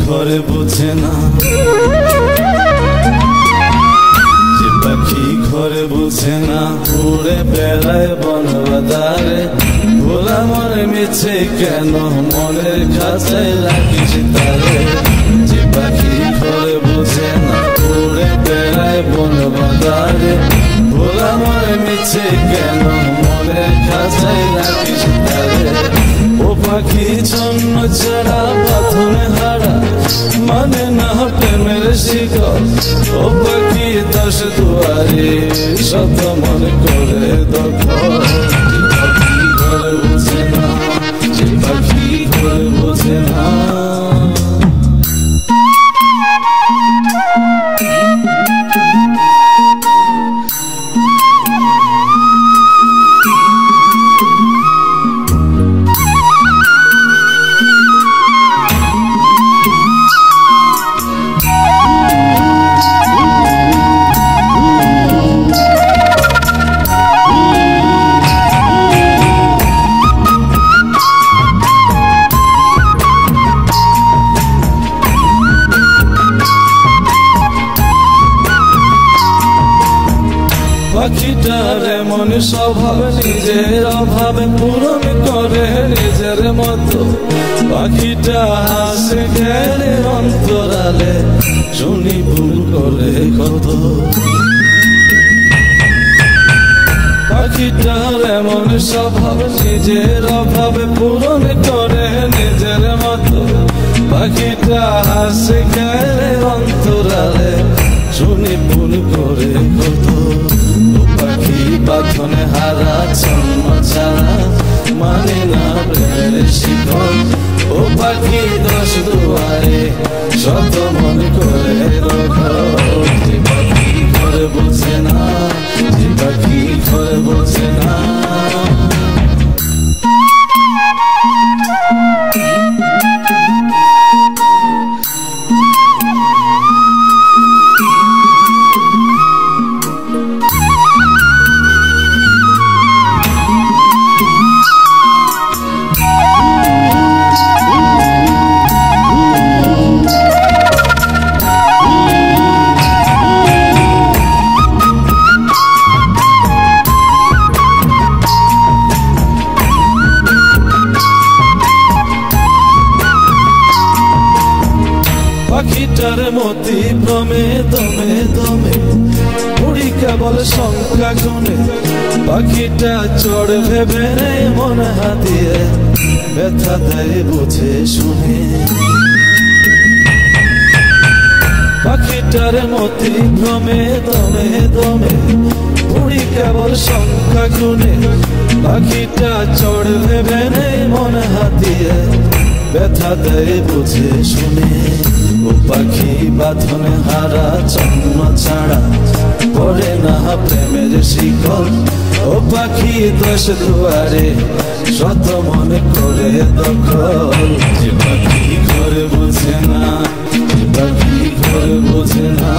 ঘরে বোঝে না, যে পাখি ঘরে বোঝে না, উড়ে বেড়ায় বন বাদারে। ভোলা মনে মিছে কেন মনের খাঁচায় রাখিস তারে। যে পাখি ঘরে বোঝে না, উড়ে বেড়ায় বন বাদারে। ভোলা মনে মিছে কেন মনের খাঁচায় রাখিস তারে। ও পাখি জন্ম ছাড়া বাঁধনে হারা, মানে না প্রেমের শিকল। ও পাখি দশ দুয়ারে শত মন করে দখল। যে পাখি ঘরে বোঝে না, যে পাখি ঘরে বোঝে না। পাখিটার এমন স্বভাব, নিজের অভাবে পূরণ করে নিজের মতো। পাখিটা হাসে গেলে অন্তরালে, শুনি ভুল করে কত। পাখিটার এমন স্বভাব, নিজের অভাবে পূরণ করে নিজের মতো। পাখিটা হাসে গেলে অন্তরালে, শুনি ভুল করে কত। পাখি বাঁধনে হারা জন্ম ছাড়া, মানে না প্রেমের শিকল। ও পাখি দশ দুয়ারে শত মন করে দখল। যে পাখি ঘরে বোঝে না, যে পাখি ঘরে বোঝে না। পাখিটার মতি ভ্রমে দমে দমে, উড়ি কেবল সংখ্যা গুনে। পাখিটা চড় ভেবে নেই মন হাতিয়ে, ব্যথা দেয় বুঝে শুনে। পাখিটার মতি ভ্রমে দমে দমে, উড়ি কেবল সংখ্যা গুনে। পাখিটা চড় ভেবে নেই মন হাতিয়ে, ব্যথা দেয় বুঝে শুনে। ও পাখি বাঁধনে হারা জন্ম ছাড়া, পড়ে না প্রেমের শিকল। ও পাখি দশ দুয়ারে শত মনে করে দখল। যে পাখি ঘরে বোঝে না, যে পাখি ঘরে বোঝে না।